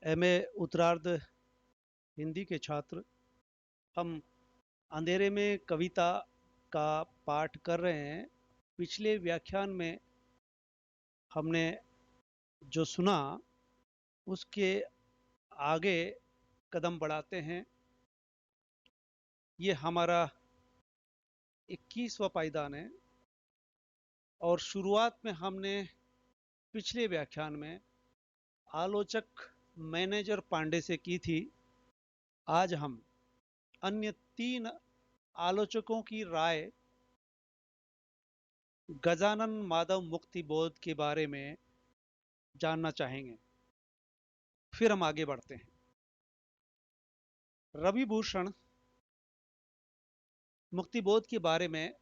MA उत्तरार्ध हिंदी के छात्र हम अंधेरे में कविता का पाठ कर रहे हैं। पिछले व्याख्यान में हमने जो सुना उसके आगे कदम बढ़ाते हैं। ये हमारा 21वां पायदान है और शुरुआत में हमने पिछले व्याख्यान में आलोचक मैनेजर पांडे से की थी। आज हम अन्य 3 आलोचकों की राय गजानन माधव मुक्ति बोध के बारे में जानना चाहेंगे। फिर हम आगे बढ़ते हैं। रवि भूषण मुक्ति बोध के बारे में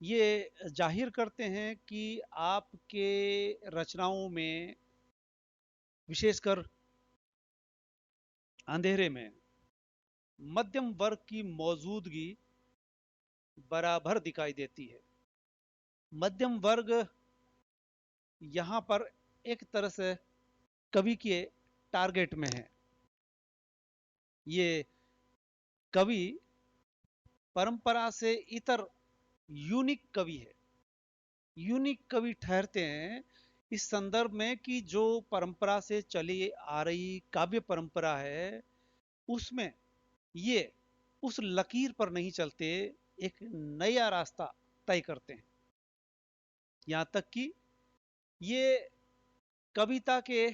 ये जाहिर करते हैं कि आपके रचनाओं में विशेषकर अंधेरे में मध्यम वर्ग की मौजूदगी बराबर दिखाई देती है। मध्यम वर्ग यहाँ पर एक तरह से कवि के टारगेट में है। ये कवि परंपरा से इतर यूनिक कवि है। यूनिक कवि ठहरते हैं इस संदर्भ में कि जो परंपरा से चली आ रही काव्य परंपरा है उसमें ये उस लकीर पर नहीं चलते, एक नया रास्ता तय करते हैं। यहां तक कि ये कविता के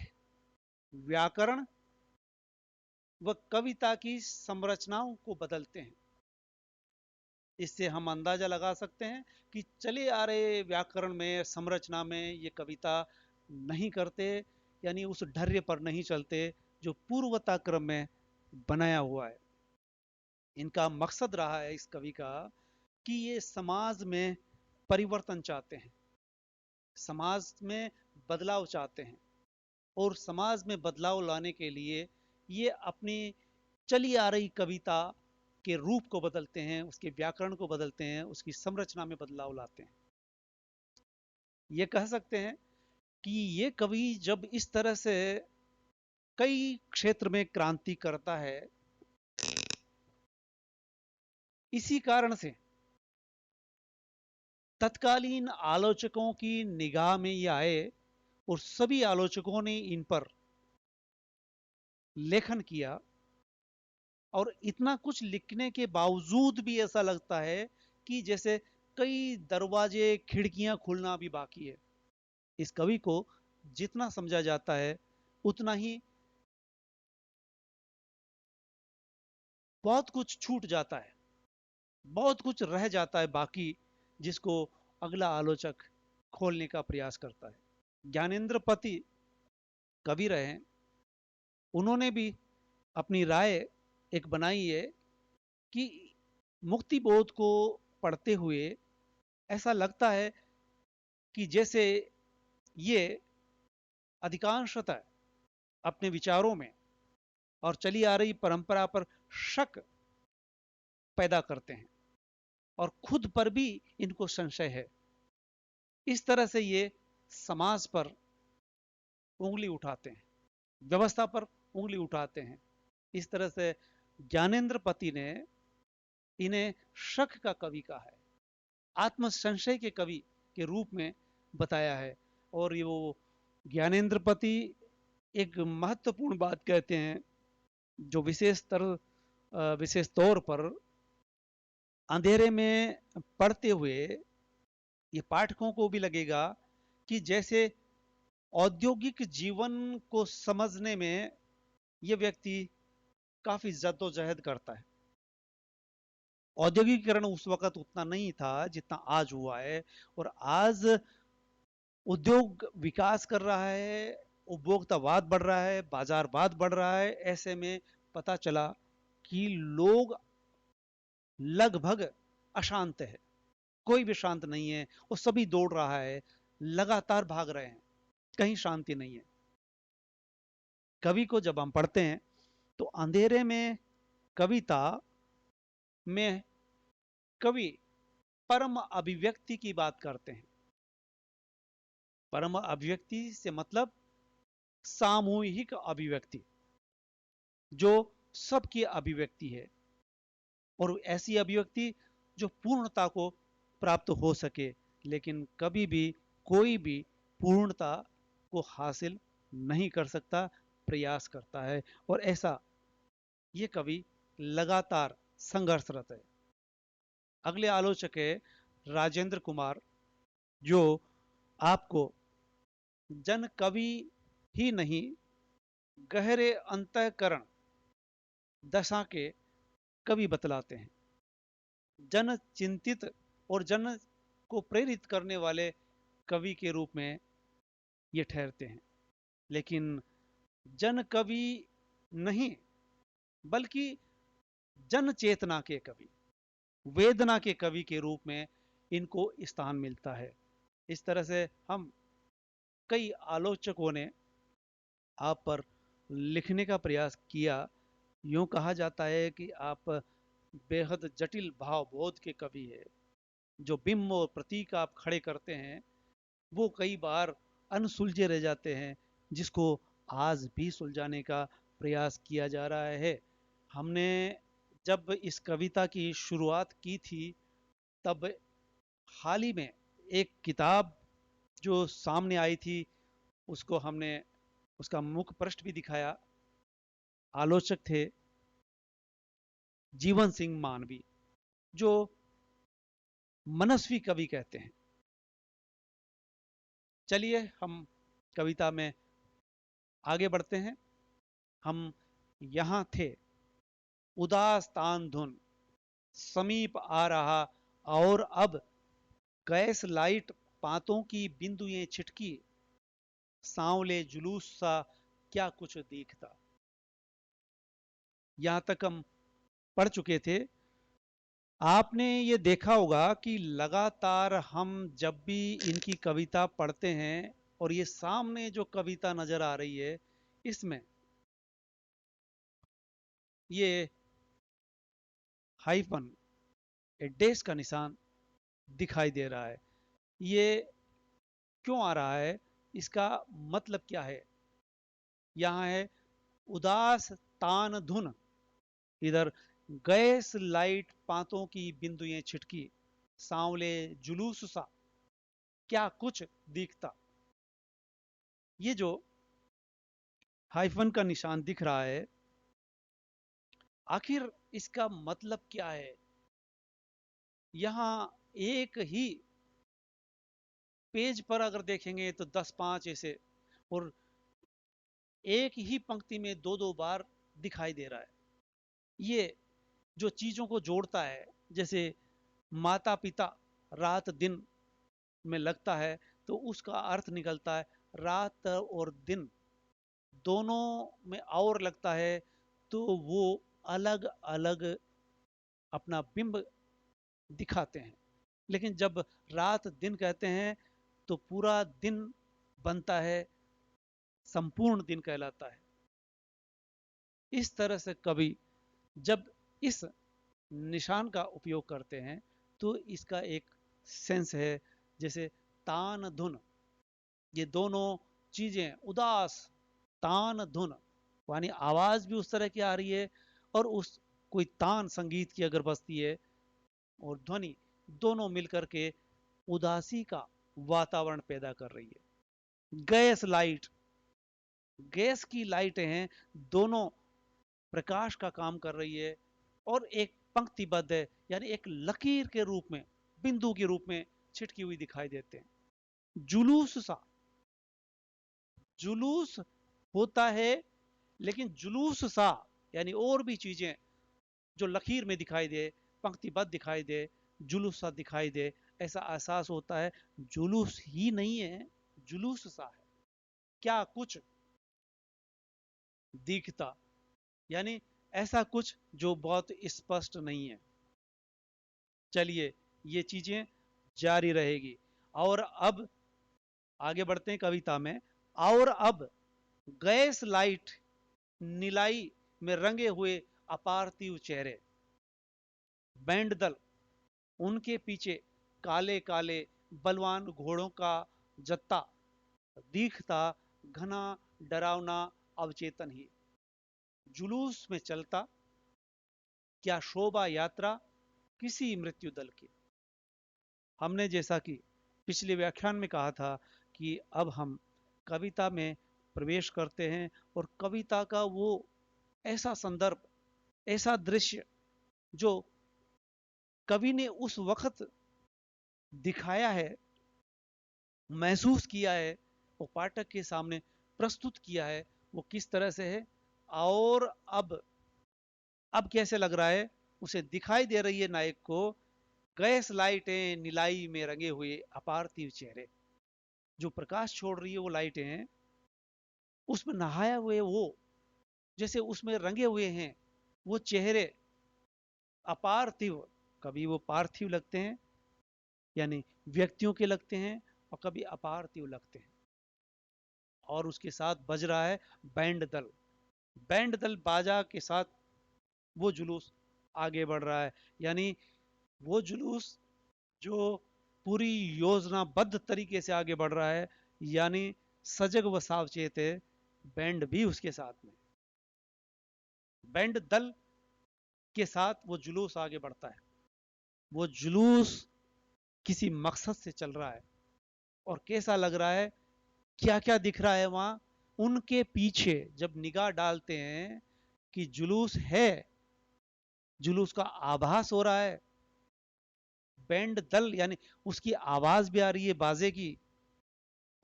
व्याकरण व कविता की संरचनाओं को बदलते हैं। इससे हम अंदाजा लगा सकते हैं कि चले आ रहे व्याकरण में संरचना में ये कविता नहीं करते, यानी उस ढर्य पर नहीं चलते जो पूर्वता क्रम में बनाया हुआ है। इनका मकसद रहा है इस कवि का कि ये समाज में परिवर्तन चाहते हैं, समाज में बदलाव चाहते हैं और समाज में बदलाव लाने के लिए ये अपनी चली आ रही कविता के रूप को बदलते हैं, उसके व्याकरण को बदलते हैं, उसकी संरचना में बदलाव लाते हैं। ये कह सकते हैं कि ये कवि जब इस तरह से कई क्षेत्र में क्रांति करता है, इसी कारण से तत्कालीन आलोचकों की निगाह में ये आए और सभी आलोचकों ने इन पर लेखन किया। और इतना कुछ लिखने के बावजूद भी ऐसा लगता है कि जैसे कई दरवाजे खिड़कियां खुलना भी बाकी है। इस कवि को जितना समझा जाता है उतना ही बहुत कुछ छूट जाता है, बहुत कुछ रह जाता है बाकी, जिसको अगला आलोचक खोलने का प्रयास करता है। ज्ञानेंद्र पति कवि रहे, उन्होंने भी अपनी राय एक बनाई है कि मुक्ति बोध को पढ़ते हुए ऐसा लगता है कि जैसे ये अधिकांशतः अपने विचारों में और चली आ रही परंपरा पर शक पैदा करते हैं और खुद पर भी इनको संशय है। इस तरह से ये समाज पर उंगली उठाते हैं, व्यवस्था पर उंगली उठाते हैं। इस तरह से ज्ञानेंद्र पति ने इन्हें शक का कवि कहा है, आत्म संशय के कवि के रूप में बताया है। और ये वो ज्ञानेंद्र पति एक महत्वपूर्ण बात कहते हैं जो विशेष तौर पर अंधेरे में पढ़ते हुए ये पाठकों को भी लगेगा कि जैसे औद्योगिक जीवन को समझने में ये व्यक्ति काफी जद्दोजहद करता है। औद्योगिकरण उस वक्त उतना नहीं था जितना आज हुआ है, और आज उद्योग विकास कर रहा है, उपभोक्तावाद बढ़ रहा है, बाजारवाद बढ़ रहा है। ऐसे में पता चला कि लोग लगभग अशांत है, कोई भी शांत नहीं है, वो सभी दौड़ रहा है, लगातार भाग रहे हैं, कहीं शांति नहीं है। कवि को जब हम पढ़ते हैं तो अंधेरे में कविता में कवि परम अभिव्यक्ति की बात करते हैं। परम अभिव्यक्ति से मतलब सामूहिक अभिव्यक्ति जो सबकी अभिव्यक्ति है, और ऐसी अभिव्यक्ति जो पूर्णता को प्राप्त हो सके, लेकिन कभी भी कोई भी पूर्णता को हासिल नहीं कर सकता, प्रयास करता है। और ऐसा ये कवि लगातार संघर्षरत है। अगले आलोचक है राजेंद्र कुमार, जो आपको जन कवि ही नहीं, गहरे अंतःकरण दशा के कवि बतलाते हैं। जन चिंतित और जन को प्रेरित करने वाले कवि के रूप में ये ठहरते हैं। लेकिन जन कवि नहीं, बल्कि जन चेतना के कवि, वेदना के कवि के रूप में इनको स्थान मिलता है। इस तरह से हम कई आलोचकों ने आप पर लिखने का प्रयास किया। यूं कहा जाता है कि आप बेहद जटिल भाव बोध के कवि है। जो बिंब और प्रतीक आप खड़े करते हैं वो कई बार अनसुलझे रह जाते हैं, जिसको आज भी सुलझाने का प्रयास किया जा रहा है। हमने जब इस कविता की शुरुआत की थी, तब हाल ही में एक किताब जो सामने आई थी, उसको हमने उसका मुख पृष्ठ भी दिखाया। आलोचक थे जीवन सिंह मानवी, जो मनस्वी कवि कहते हैं। चलिए हम कविता में आगे बढ़ते हैं। हम यहां थे, उदास तान धुन समीप आ रहा, और अब गैस लाइट पातों की बिंदुएं छिटकी, सांवले जुलूस सा क्या कुछ दिखता। यहां तक हम पढ़ चुके थे। आपने ये देखा होगा कि लगातार हम जब भी इनकी कविता पढ़ते हैं, और ये सामने जो कविता नजर आ रही है, इसमें ये हाइफन, डैश का निशान दिखाई दे रहा है। ये क्यों आ रहा है, इसका मतलब क्या है? यहां है उदास तान धुन, इधर गैस लाइट पातों की बिंदुएं छिटकी, सांवले जुलूस सा क्या कुछ दिखता। ये जो हाइफन का निशान दिख रहा है, आखिर इसका मतलब क्या है? यहां एक ही पेज पर अगर देखेंगे तो 10-5 ऐसे, और एक ही पंक्ति में दो दो बार दिखाई दे रहा है। ये जो चीजों को जोड़ता है, जैसे माता पिता रात दिन में लगता है, तो उसका अर्थ निकलता है रात और दिन दोनों में और लगता है, तो वो अलग अलग अपना बिंब दिखाते हैं। लेकिन जब रात दिन कहते हैं तो पूरा दिन बनता है, संपूर्ण दिन कहलाता है। इस तरह से कवि जब इस निशान का उपयोग करते हैं, तो इसका एक सेंस है। जैसे तान धुन, ये दोनों चीजें उदास, तान धुन यानी आवाज भी उस तरह की आ रही है, और उस कोई तान संगीत की अगर बजती है और ध्वनि, दोनों मिलकर के उदासी का वातावरण पैदा कर रही है। गैस लाइट, गैस की लाइटें हैं, दोनों प्रकाश का काम कर रही है, और एक पंक्तिबद्ध है, यानी एक लकीर के रूप में, बिंदु के रूप में छिटकी हुई दिखाई देते हैं। जुलूस सा, जुलूस होता है, लेकिन जुलूस सा यानी और भी चीजें जो लकीर में दिखाई दे, पंक्तिबद्ध दिखाई दे, जुलूस सा दिखाई दे, ऐसा एहसास होता है। जुलूस ही नहीं है, जुलूस सा है, क्या कुछ दिखता, यानी ऐसा कुछ जो बहुत स्पष्ट नहीं है। चलिए ये चीजें जारी रहेगी। और अब आगे बढ़ते हैं कविता में। और अब गैस लाइट नीलाई में रंगे हुए अपार्थिव चेहरे, बैंड दल, उनके पीछे काले काले बलवान घोड़ों का जत्ता दिखता, घना डरावना अवचेतन ही, जुलूस में चलता क्या शोभा यात्रा किसी मृत्यु दल की। हमने जैसा कि पिछले व्याख्यान में कहा था कि अब हम कविता में प्रवेश करते हैं, और कविता का वो ऐसा संदर्भ, ऐसा दृश्य जो कवि ने उस वक्त दिखाया है, महसूस किया है, वो पाठक के सामने प्रस्तुत किया है, वो किस तरह से है, और अब कैसे लग रहा है उसे दिखाई दे रही है नायक को, गैस लाइटें नीलाई में रंगे हुए अपार्थिव चेहरे, जो प्रकाश छोड़ रही है वो लाइटें हैं, उसमें नहाया हुए वो जैसे उसमें रंगे हुए हैं वो चेहरे अपार्थिव, कभी वो पार्थिव लगते हैं यानी व्यक्तियों के लगते हैं, और कभी अपार्थिव लगते हैं। और उसके साथ बज रहा है बैंड दल, बैंड दल बाजा के साथ वो जुलूस आगे बढ़ रहा है, यानी वो जुलूस जो पूरी योजनाबद्ध तरीके से आगे बढ़ रहा है, यानी सजग व सावचेत है, बैंड भी उसके साथ में, बैंड दल के साथ वो जुलूस आगे बढ़ता है। वो जुलूस किसी मकसद से चल रहा है, और कैसा लग रहा है, क्या क्या दिख रहा है वहां उनके पीछे जब निगाह डालते हैं कि जुलूस है, जुलूस का आभास हो रहा है, बैंड दल यानी उसकी आवाज भी आ रही है बाजे की,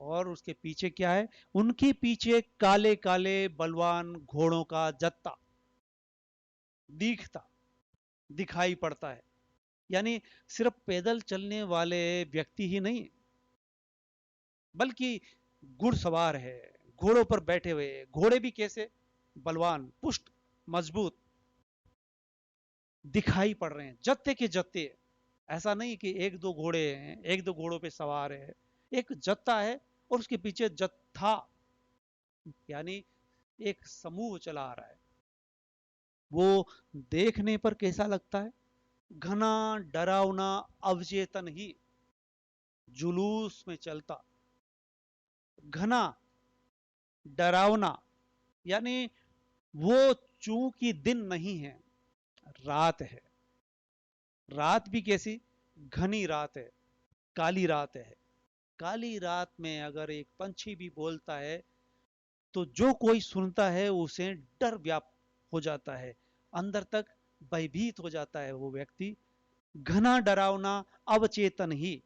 और उसके पीछे क्या है, उनके पीछे काले काले बलवान घोड़ों का जत्था दिखता दिखाई पड़ता है, यानी सिर्फ पैदल चलने वाले व्यक्ति ही नहीं, बल्कि घुड़सवार है, घोड़ों पर बैठे हुए, घोड़े भी कैसे बलवान पुष्ट मजबूत दिखाई पड़ रहे हैं, जत्थे के जत्थे, ऐसा नहीं कि एक दो घोड़े हैं, एक दो घोड़ों पे सवार है, एक जत्था है, और उसके पीछे जत्था यानी एक समूह चला आ रहा है। वो देखने पर कैसा लगता है, घना डरावना अवचेतन ही, जुलूस में चलता, घना डरावना, यानी वो चूंकि दिन नहीं है, रात है, रात भी कैसी, घनी रात है, काली रात है, काली रात में अगर एक पंछी भी बोलता है तो जो कोई सुनता है उसे डर व्याप्त हो जाता है, अंदर तक भयभीत हो जाता है वो व्यक्ति, घना डरावना अवचेतन ही,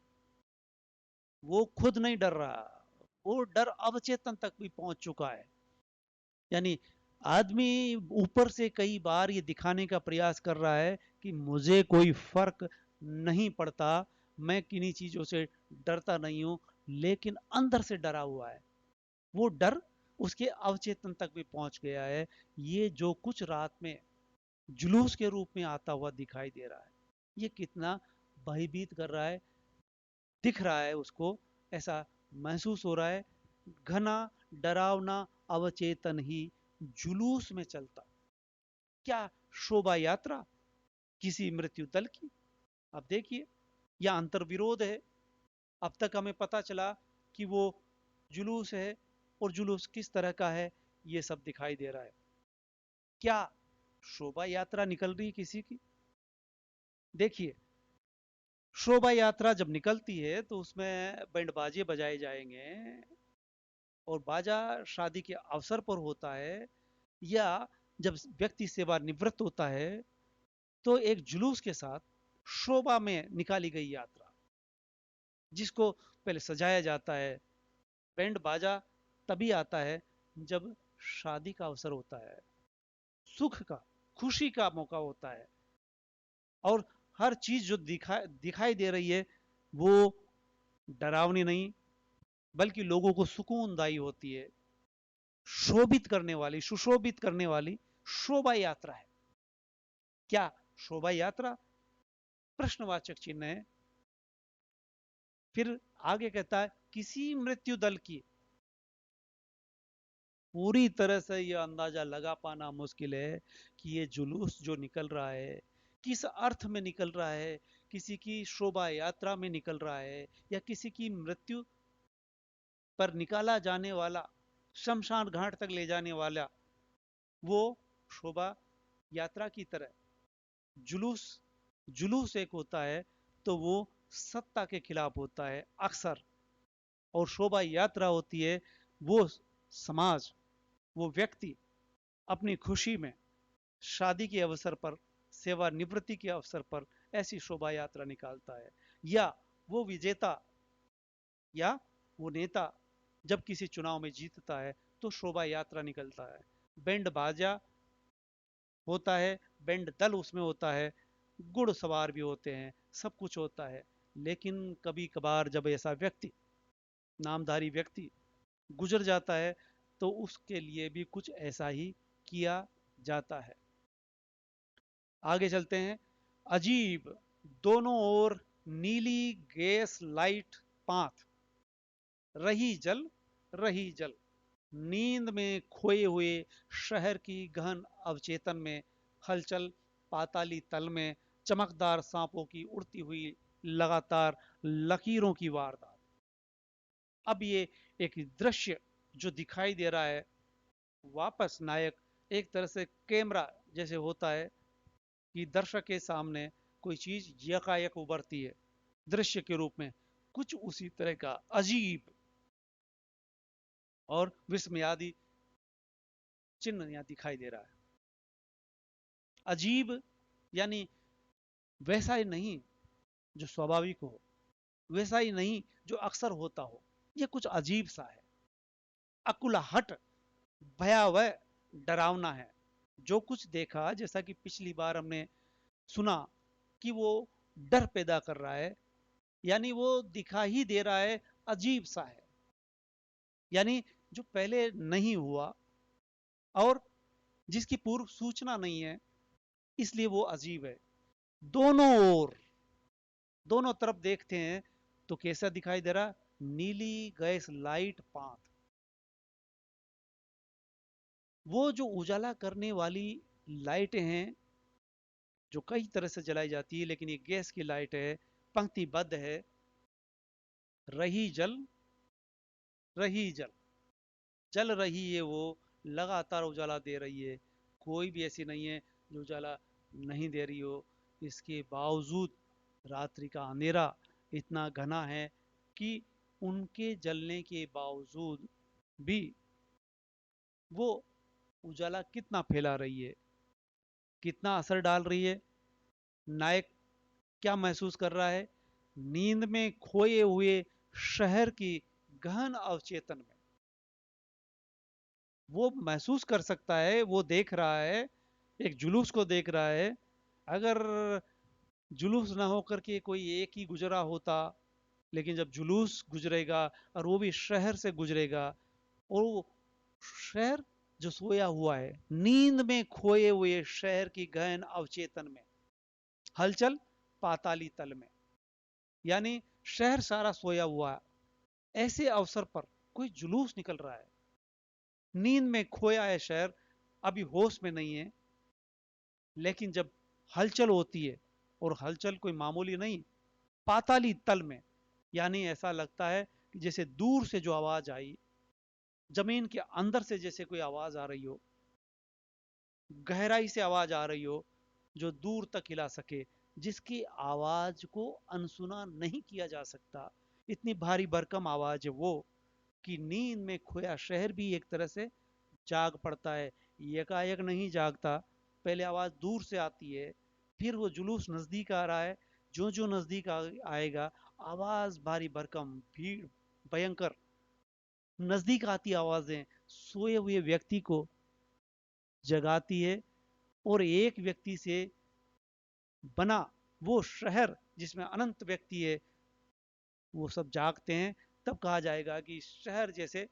वो खुद नहीं डर रहा, वो डर अवचेतन तक भी पहुंच चुका है, यानी आदमी ऊपर से कई बार ये दिखाने का प्रयास कर रहा है कि मुझे कोई फर्क नहीं पड़ता, मैं किन्हीं चीजों से डरता नहीं हूं, लेकिन अंदर से डरा हुआ है, वो डर उसके अवचेतन तक भी पहुंच गया है। ये जो कुछ रात में जुलूस के रूप में आता हुआ दिखाई दे रहा है, ये कितना भयभीत कर रहा है, दिख रहा है उसको, ऐसा महसूस हो रहा है, घना डरावना अवचेतन ही, जुलूस में चलता क्या शोभा यात्रा किसी मृत्यु दल की। अब देखिए, यह अंतर्विरोध है, अब तक हमें पता चला कि वो जुलूस है, और जुलूस किस तरह का है ये सब दिखाई दे रहा है, क्या शोभा यात्रा निकल रही है किसी की। देखिए, शोभा यात्रा जब निकलती है तो उसमें बैंड बाजे बजाए जाएंगे, और बाजा शादी के अवसर पर होता है, या जब व्यक्ति सेवा निवृत्त होता है तो एक जुलूस के साथ शोभा में निकाली गई यात्रा, जिसको पहले सजाया जाता है, बैंड बाजा तभी आता है जब शादी का अवसर होता है, सुख का, खुशी का मौका होता है, और हर चीज जो दिखाई दे रही है वो डरावनी नहीं, बल्कि लोगों को सुकूनदायी होती है, शोभित करने वाली, सुशोभित करने वाली शोभा यात्रा है। क्या शोभा यात्रा, प्रश्नवाचक चिन्ह है। फिर आगे कहता है किसी मृत्यु दल की, पूरी तरह से यह अंदाजा लगा पाना मुश्किल है कि ये जुलूस जो निकल रहा है किस अर्थ में निकल रहा है, किसी की शोभा यात्रा में निकल रहा है, या किसी की मृत्यु पर निकाला जाने वाला शमशान घाट तक ले जाने वाला वो शोभा यात्रा की तरह जुलूस जुलूस एक होता है तो वो सत्ता के खिलाफ होता है अक्सर, और शोभा यात्रा होती है वो समाज, वो व्यक्ति अपनी खुशी में, शादी के अवसर पर, सेवानिवृत्ति के अवसर पर ऐसी शोभा यात्रा निकालता है। या वो विजेता या वो नेता जब किसी चुनाव में जीतता है तो शोभा यात्रा निकलता है, बैंड बाजा होता है, बैंड दल उसमें होता है, गुड़ सवार भी होते हैं, सब कुछ होता है। लेकिन कभी कभार जब ऐसा व्यक्ति, नामधारी व्यक्ति गुजर जाता है तो उसके लिए भी कुछ ऐसा ही किया जाता है। आगे चलते हैं। अजीब, दोनों ओर नीली गैस लाइट पाथ, रही जल रही जल, नींद में खोए हुए शहर की गहन अवचेतन में, हलचल पाताली तल में, चमकदार सांपों की उड़ती हुई लगातार लकीरों की वारदात। अब ये एक दृश्य जो दिखाई दे रहा है, वापस नायक एक तरह से कैमरा जैसे होता है कि दर्शक के सामने कोई चीज यकायक उभरती है दृश्य के रूप में, कुछ उसी तरह का अजीब और विस्मयादी चिन्ह यहां दिखाई दे रहा है। अजीब यानी वैसा ही नहीं जो स्वाभाविक हो, वैसा ही नहीं जो अक्सर होता हो, ये कुछ अजीब सा है, अकुलाहट, भयावह, डरावना है। जो कुछ देखा, जैसा कि पिछली बार हमने सुना कि वो डर पैदा कर रहा है, यानी वो दिखा ही दे रहा है, अजीब सा है, यानी जो पहले नहीं हुआ और जिसकी पूर्व सूचना नहीं है, इसलिए वो अजीब है। दोनों ओर, दोनों तरफ देखते हैं तो कैसा दिखाई दे रहा, नीली गैस लाइट पाथ, वो जो उजाला करने वाली लाइटें हैं जो कई तरह से जलाई जाती है, लेकिन ये गैस की लाइट है, पंक्तिबद्ध है, रही जल रही जल, जल रही है वो, लगातार उजाला दे रही है, कोई भी ऐसी नहीं है जो उजाला नहीं दे रही हो। इसके बावजूद रात्रि का अंधेरा इतना घना है कि उनके जलने के बावजूद भी वो उजाला कितना फैला रही है, कितना असर डाल रही है। नायक क्या महसूस कर रहा है, नींद में खोए हुए शहर की गहन अवचेतन में वो महसूस कर सकता है, वो देख रहा है, एक जुलूस को देख रहा है। अगर जुलूस ना होकर के कोई एक ही गुजरा होता, लेकिन जब जुलूस गुजरेगा और वो भी शहर से गुजरेगा, और वो शहर जो सोया हुआ है, नींद में खोए हुए शहर की गहन अवचेतन में, हलचल पाताली तल में, यानी शहर सारा सोया हुआ है, ऐसे अवसर पर कोई जुलूस निकल रहा है, नींद में खोया है शहर, अभी होश में नहीं है, लेकिन जब हलचल होती है, और हलचल कोई मामूली नहीं, पाताली तल में, यानी ऐसा लगता है कि जैसे दूर से जो आवाज आई, जमीन के अंदर से जैसे कोई आवाज आ रही हो, गहराई से आवाज आ रही हो जो दूर तक हिला सके, जिसकी आवाज को अनसुना नहीं किया जा सकता, इतनी भारी भरकम आवाज है वो कि नींद में खोया शहर भी एक तरह से जाग पड़ता है। एकाएक नहीं जागता, पहले आवाज दूर से आती है, फिर वो जुलूस नजदीक आ रहा है, जो जो नजदीक आएगा आवाज भारी भरकम, भीड़ भयंकर, नजदीक आती आवाजें सोए हुए व्यक्ति को जगाती है, और एक व्यक्ति से बना वो शहर जिसमें अनंत व्यक्ति है, वो सब जागते हैं। तब कहा जाएगा कि शहर जैसे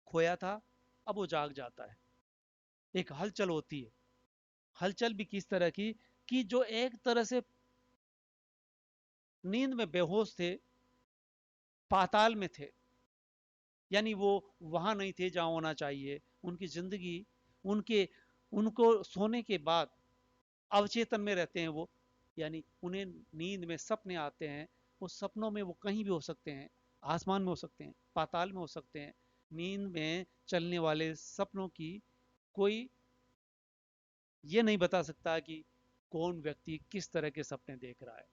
खोया था, अब वो जाग जाता है। एक हलचल होती है, हलचल भी किस तरह की, कि जो एक तरह से नींद में बेहोश थे, पाताल में थे, यानी वो वहां नहीं थे जहां होना चाहिए, उनकी जिंदगी, उनके उनको सोने के बाद अवचेतन में रहते हैं वो, यानी उन्हें नींद में सपने आते हैं, उस सपनों में वो कहीं भी हो सकते हैं, आसमान में हो सकते हैं, पाताल में हो सकते हैं, नींद में चलने वाले सपनों की कोई ये नहीं बता सकता कि कौन व्यक्ति किस तरह के सपने देख रहा है।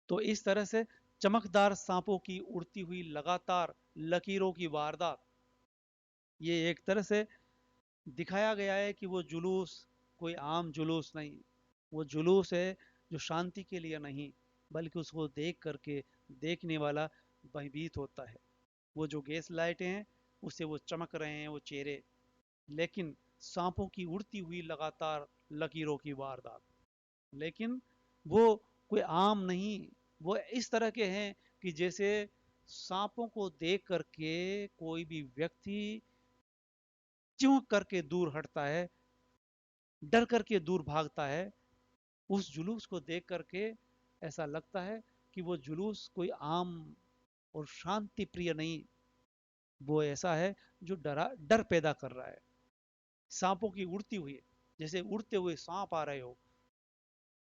तो इस तरह से चमकदार सांपों की उड़ती हुई लगातार लकीरों की वारदात, ये एक तरह से दिखाया गया है कि वो जुलूस कोई आम जुलूस नहीं, वो जुलूस है जो शांति के लिए नहीं, बल्कि उसको देख करके देखने वाला भयभीत होता है। वो जो गैस लाइटें हैं उससे वो चमक रहे हैं वो चेहरे, लेकिन सांपों की उड़ती हुई लगातार लकीरों की वारदात, लेकिन वो कोई आम नहीं, वो इस तरह के हैं कि जैसे सांपों को देख करके कोई भी व्यक्ति चिंक करके दूर हटता है, डर करके दूर भागता है। उस जुलूस को देख करके ऐसा लगता है कि वो जुलूस कोई आम और शांति प्रिय नहीं, वो ऐसा है जो डर पैदा कर रहा है। सांपों की उड़ती हुई, जैसे उड़ते हुए सांप आ रहे हो,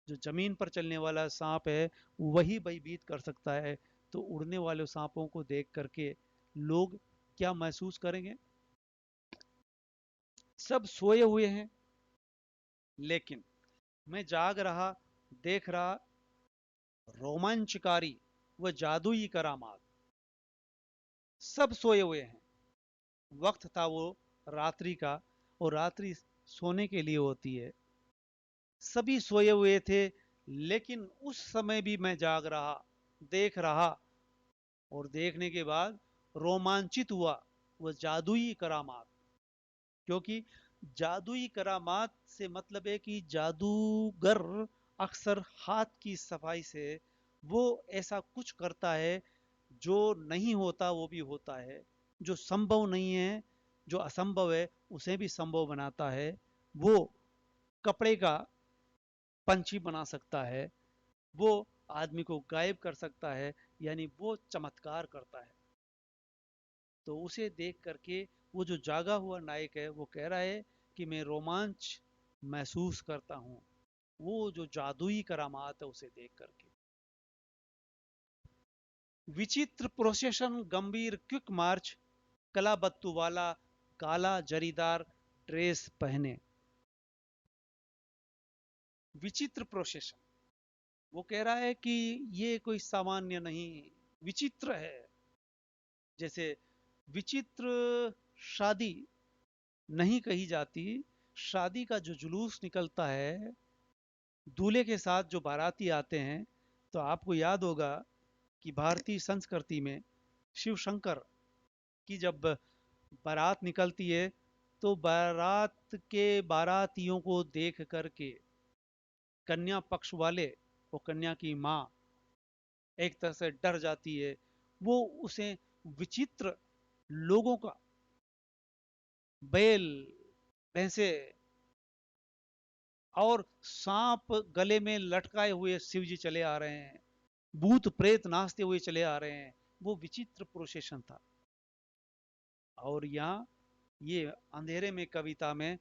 जो जमीन पर चलने वाला सांप है वही भयभीत कर सकता है, तो उड़ने वाले सांपों को देख करके लोग क्या महसूस करेंगे। सब सोए हुए हैं, लेकिन मैं जाग रहा, देख रहा रोमांचकारी व जादुई करामात। सब सोए हुए हैं, वक्त था वो रात्रि का, और रात्रि सोने के लिए होती है। सभी सोए हुए थे, लेकिन उस समय भी मैं जाग रहा, देख रहा, और देखने के बाद रोमांचित हुआ वो जादुई करामात। क्योंकि जादुई करामात से मतलब है कि जादूगर अक्सर हाथ की सफाई से वो ऐसा कुछ करता है जो नहीं होता वो भी होता है, जो संभव नहीं है, जो असंभव है उसे भी संभव बनाता है। वो कपड़े का पंछी बना सकता है, वो आदमी को गायब कर सकता है, यानी वो चमत्कार करता है। तो उसे देख करके वो जो जागा हुआ नायक है वो कह रहा है कि मैं रोमांच महसूस करता हूँ, वो जो जादुई करामात है उसे देख करके। विचित्र प्रोसेशन, गंभीर क्विक मार्च, कला बत्तू वाला, काला जरीदार ड्रेस पहने। विचित्र प्रोसेशन, वो कह रहा है कि ये कोई सामान्य नहीं, विचित्र है। जैसे विचित्र शादी नहीं कही जाती, शादी का जो जुलूस निकलता है, दूल्हे के साथ जो बाराती आते हैं, तो आपको याद होगा कि भारतीय संस्कृति में शिव शंकर की जब बारात निकलती है, तो बारात के बारातियों को देख करके कन्या पक्ष वाले और कन्या की माँ एक तरह से डर जाती है। वो उसे विचित्र लोगों का, बैल, भैंसे और सांप गले में लटकाए हुए शिव जी चले आ रहे हैं, भूत प्रेत नाचते हुए चले आ रहे हैं, वो विचित्र प्रोसेशन था। और यहाँ ये अंधेरे में कविता में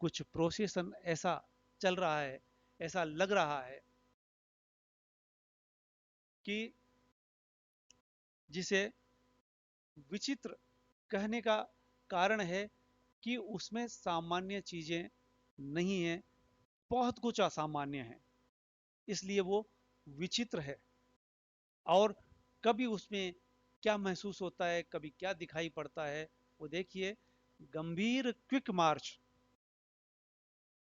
कुछ प्रोसेशन ऐसा चल रहा है, ऐसा लग रहा है कि जिसे विचित्र कहने का कारण है कि उसमें सामान्य चीजें नहीं है, बहुत कुछ असामान्य है, इसलिए वो विचित्र है। और कभी उसमें क्या महसूस होता है, कभी क्या दिखाई पड़ता है, वो देखिए। गंभीर क्विक मार्च,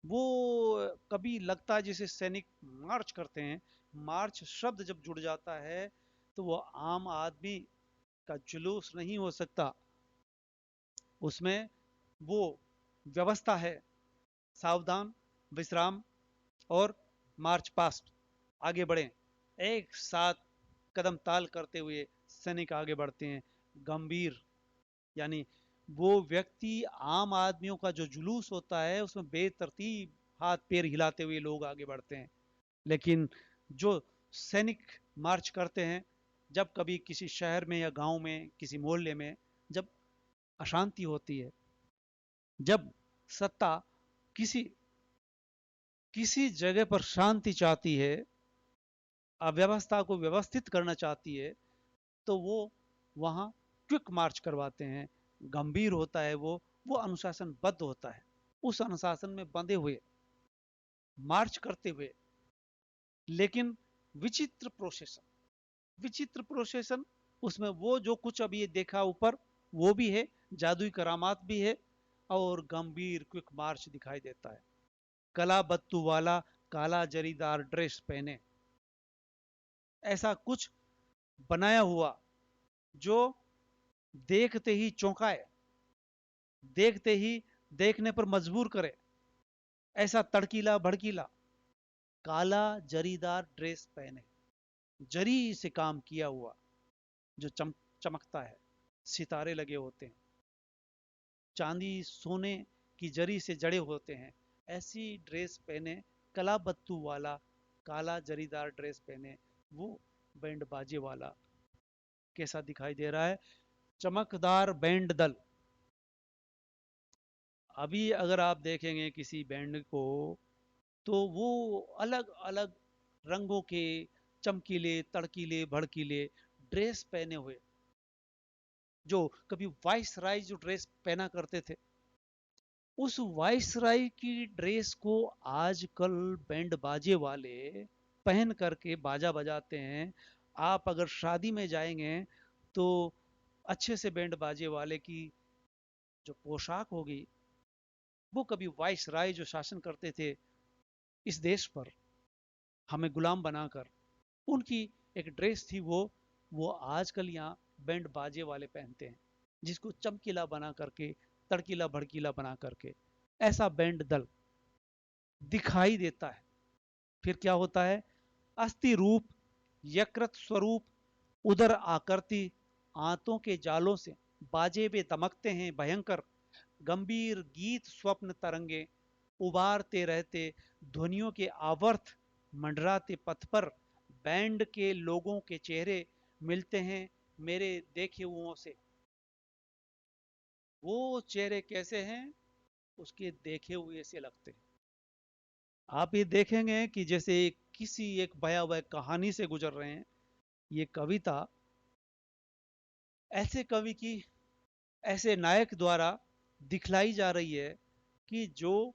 वो कभी लगता है जैसे सैनिक मार्च करते हैं। मार्च शब्द जब जुड़ जाता है तो वो आम आदमी का जुलूस नहीं हो सकता, उसमें वो व्यवस्था है। सावधान, विश्राम और मार्च पास्ट, आगे बढ़ें, एक साथ कदम ताल करते हुए सैनिक आगे बढ़ते हैं। गंभीर यानी वो व्यक्ति, आम आदमियों का जो जुलूस होता है उसमें बेतरतीब हाथ पैर हिलाते हुए लोग आगे बढ़ते हैं, लेकिन जो सैनिक मार्च करते हैं, जब कभी किसी शहर में या गांव में किसी मोहल्ले में जब अशांति होती है, जब सत्ता किसी किसी जगह पर शांति चाहती है, अव्यवस्था को व्यवस्थित करना चाहती है, तो वो वहां क्विक मार्च करवाते हैं, गंभीर होता है वो अनुशासनबद्ध होता है। उस अनुशासन में बंधे हुए मार्च करते हुए, लेकिन विचित्र प्रोसेशन, विचित्र प्रोसेशन, उसमें वो जो कुछ अभी ये देखा ऊपर वो भी है, जादुई करामात भी है, और गंभीर क्विक मार्च दिखाई देता है। कला बत्तू वाला काला जरीदार ड्रेस पहने, ऐसा कुछ बनाया हुआ जो देखते ही चौंकाए, देखते ही देखने पर मजबूर करे, ऐसा तड़कीला भड़कीला काला जरीदार ड्रेस पहने, जरी से काम किया हुआ, जो चमकता है, सितारे लगे होते हैं, चांदी सोने की जरी से जड़े होते हैं, ऐसी ड्रेस पहने, कला बत्तू वाला काला जरीदार ड्रेस पहने वो बैंड बाजे वाला कैसा दिखाई दे रहा है? चमकदार बैंड दल। अभी अगर आप देखेंगे किसी बैंड को, तो वो अलग अलग रंगों के चमकीले तड़कीले भड़कीले ड्रेस पहने हुए, जो कभी वाइस राय जो ड्रेस पहना करते थे, उस वाइस राय की ड्रेस को आजकल बैंड बाजे वाले पहन करके बाजा बजाते हैं। आप अगर शादी में जाएंगे तो अच्छे से बैंड बाजे वाले की जो पोशाक होगी, वो कभी वाइस राय जो शासन करते थे इस देश पर हमें गुलाम बनाकर, उनकी एक ड्रेस थी, वो आजकल यहाँ बैंड बाजे वाले पहनते हैं, जिसको चमकीला बना करके, तड़कीला भड़कीला बना करके, ऐसा बैंड दल दिखाई देता है। फिर क्या होता है? अस्थि रूप, यकृत स्वरूप, उदर आकृति, आंतों के जालों से बाजे में दमकते हैं भयंकर, गंभीर गीत स्वप्न तरंगे, उबारते रहते ध्वनियों के आवर्त, मंडराते पथ पर बैंड के लोगों के चेहरे मिलते हैं मेरे देखे हुओं से। वो चेहरे कैसे हैं? उसके देखे हुए से लगते हैं। आप ये देखेंगे कि जैसे किसी एक भयावह कहानी से गुजर रहे हैं। ये कविता ऐसे कवि की, ऐसे नायक द्वारा दिखलाई जा रही है कि जो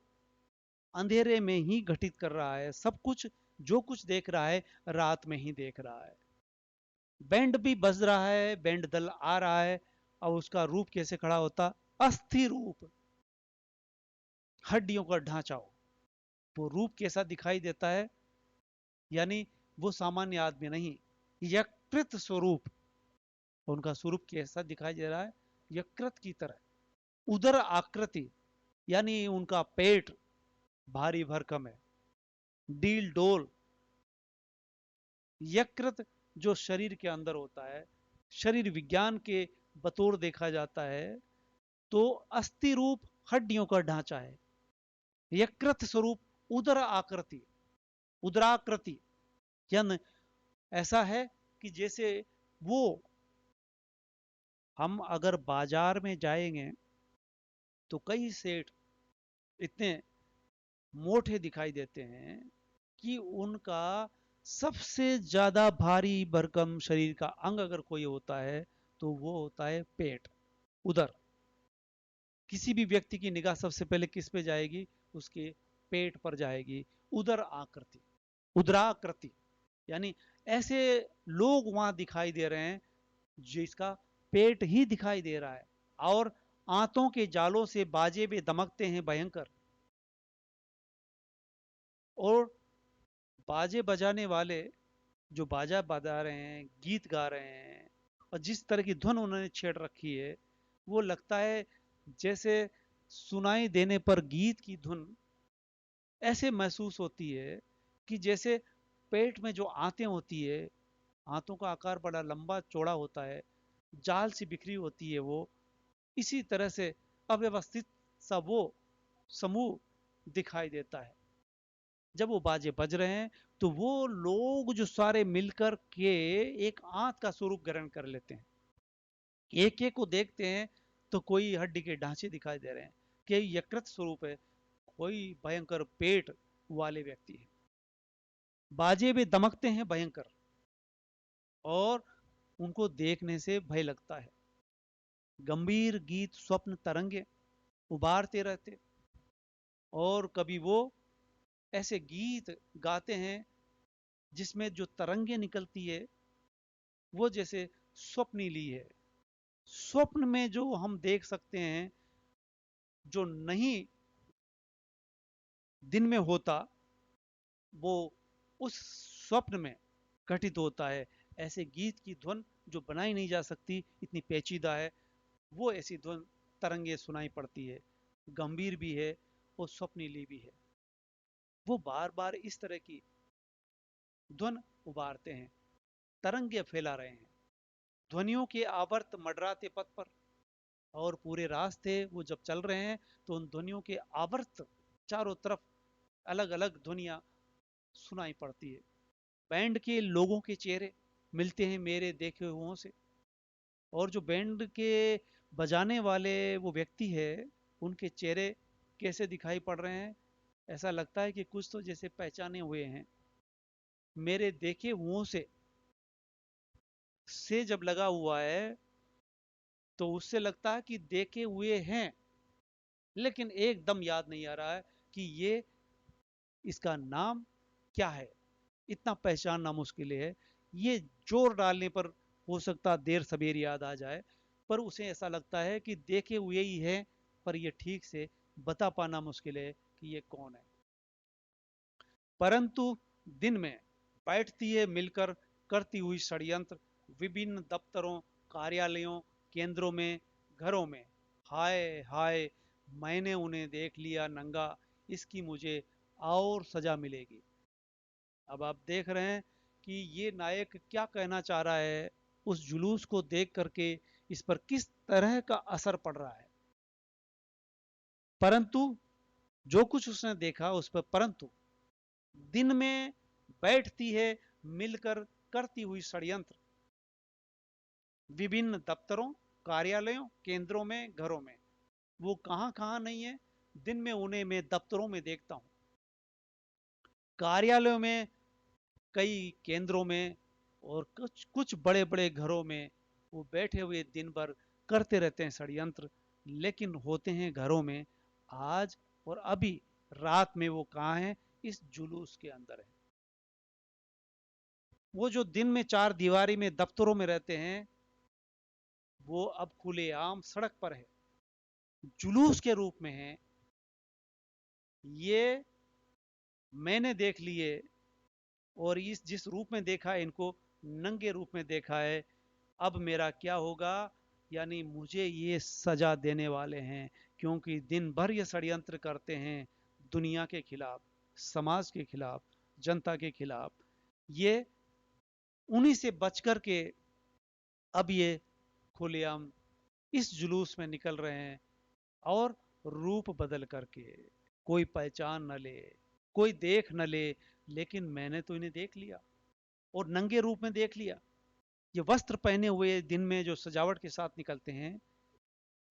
अंधेरे में ही घटित कर रहा है सब कुछ, जो कुछ देख रहा है रात में ही देख रहा है। बैंड भी बज रहा है, बैंड दल आ रहा है, और उसका रूप कैसे खड़ा होता? अस्थि रूप, हड्डियों का ढांचा हो, वो रूप कैसा दिखाई देता है? यानी वो सामान्य आदमी नहीं, यकृत स्वरूप, उनका स्वरूप कैसा दिखाई दे रहा है? यकृत की तरह। उदर आकृति, यानी उनका पेट भारी भरकम है, डील डोल। यकृत जो शरीर के अंदर होता है, शरीर विज्ञान के बतौर देखा जाता है तो अस्थि रूप, हड्डियों का ढांचा है। यकृत स्वरूप, उदर आकृति, उदराकृति, यानी ऐसा है कि जैसे वो, हम अगर बाजार में जाएंगे तो कई सेठ इतने मोटे दिखाई देते हैं कि उनका सबसे ज्यादा भारी भरकम शरीर का अंग अगर कोई होता है तो वो होता है पेट, उदर। किसी भी व्यक्ति की निगाह सबसे पहले किस पे जाएगी? उसके पेट पर जाएगी। उदर आकृति, उदराकृति, यानी ऐसे लोग वहां दिखाई दे रहे हैं जिसका पेट ही दिखाई दे रहा है, और आंतों के जालों से बाजे में दमकते हैं भयंकर। और बाजे बजाने वाले जो बाजा बजा रहे हैं, गीत गा रहे हैं, और जिस तरह की धुन उन्होंने छेड़ रखी है, वो लगता है जैसे सुनाई देने पर गीत की धुन ऐसे महसूस होती है कि जैसे पेट में जो आंतें होती है, आंतों का आकार बड़ा लंबा चौड़ा होता है, जाल सी बिखरी होती है वो, इसी तरह से अव्यवस्थित सा वो समूह दिखाई देता है। जब वो बाजे बज रहे हैं तो वो लोग जो सारे मिलकर के एक आंत का स्वरूप ग्रहण कर लेते हैं। एक एक को देखते हैं तो कोई हड्डी के ढांचे दिखाई दे रहे हैं, कोई यकृत स्वरूप है, कोई भयंकर पेट वाले व्यक्ति है। बाजे भी दमकते हैं भयंकर, और उनको देखने से भय लगता है। गंभीर गीत स्वप्न तरंगे उबारते रहते, और कभी वो ऐसे गीत गाते हैं जिसमें जो तरंगे निकलती है वो जैसे स्वप्नीली है। स्वप्न में जो हम देख सकते हैं, जो नहीं दिन में होता, वो उस स्वप्न में घटित होता है। ऐसे गीत की धुन जो बनाई नहीं जा सकती, इतनी पेचीदा है, वो ऐसी धुन तरंगे सुनाई पड़ती है, गंभीर भी है और स्वप्नीली भी है। वो बार बार इस तरह की धुन उबारते हैं, तरंगे फैला रहे हैं, ध्वनियों के आवर्त मंडराते पथ पर। और पूरे रास्ते वो जब चल रहे हैं तो उन ध्वनियों के आवर्त चारों तरफ अलग अलग ध्वनियां सुनाई पड़ती है। बैंड के लोगों के चेहरे मिलते हैं मेरे देखे हुओं से, और जो बैंड के बजाने वाले वो व्यक्ति है, उनके चेहरे कैसे दिखाई पड़ रहे हैं, ऐसा लगता है कि कुछ तो जैसे पहचाने हुए हैं। मेरे देखे हुओं से जब लगा हुआ है तो उससे लगता है कि देखे हुए हैं, लेकिन एकदम याद नहीं आ रहा है कि ये इसका नाम क्या है। इतना पहचानना मुश्किल है। ये जोर डालने पर हो सकता देर सबेर याद आ जाए, पर उसे ऐसा लगता है कि देखे हुए ही है, पर ये ठीक से बता पाना मुश्किल है कि ये कौन है। परंतु दिन में बैठती है मिलकर करती हुई षड्यंत्र, विभिन्न दफ्तरों, कार्यालयों, केंद्रों में, घरों में। हाय हाय, मैंने उन्हें देख लिया नंगा, इसकी मुझे और सजा मिलेगी। अब आप देख रहे हैं कि ये नायक क्या कहना चाह रहा है, उस जुलूस को देख करके इस पर किस तरह का असर पड़ रहा है। परंतु जो कुछ उसने देखा उस पर, परंतु दिन में बैठती है मिलकर करती हुई षड्यंत्र, विभिन्न दफ्तरों, कार्यालयों, केंद्रों में, घरों में। वो कहां कहां नहीं है। दिन में उन्हें मैं दफ्तरों में देखता हूं, कार्यालयों में, कई केंद्रों में, और कुछ कुछ बड़े बड़े घरों में वो बैठे हुए दिन भर करते रहते हैं षड्यंत्र, लेकिन होते हैं घरों में। आज और अभी रात में वो कहाँ है, इस जुलूस के अंदर है। वो जो दिन में चार दीवारी में दफ्तरों में रहते हैं, वो अब खुलेआम सड़क पर है, जुलूस के रूप में है। ये मैंने देख लिए, और इस जिस रूप में देखा है इनको, नंगे रूप में देखा है। अब मेरा क्या होगा, यानी मुझे ये सजा देने वाले हैं, क्योंकि दिन भर ये षड्यंत्र करते हैं दुनिया के खिलाफ, समाज के खिलाफ, जनता के खिलाफ। ये उन्हीं से बच कर के अब ये खुलेआम इस जुलूस में निकल रहे हैं, और रूप बदल करके। कोई पहचान न ले, कोई देख न ले, लेकिन मैंने तो इन्हें देख लिया, और नंगे रूप में देख लिया। ये वस्त्र पहने हुए दिन में जो सजावट के साथ निकलते हैं,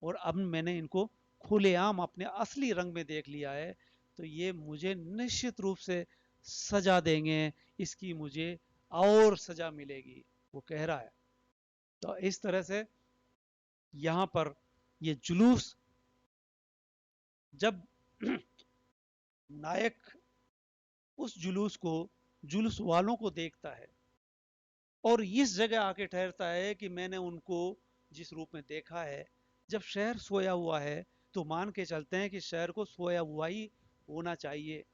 और अब मैंने इनको खुलेआम अपने असली रंग में देख लिया है, तो ये मुझे निश्चित रूप से सजा देंगे, इसकी मुझे और सजा मिलेगी, वो कह रहा है। तो इस तरह से यहां पर ये जुलूस, जब नायक उस जुलूस को, जुलूस वालों को देखता है और इस जगह आके ठहरता है कि मैंने उनको जिस रूप में देखा है। जब शहर सोया हुआ है तो मान के चलते हैं कि शहर को सोया हुआ ही होना चाहिए,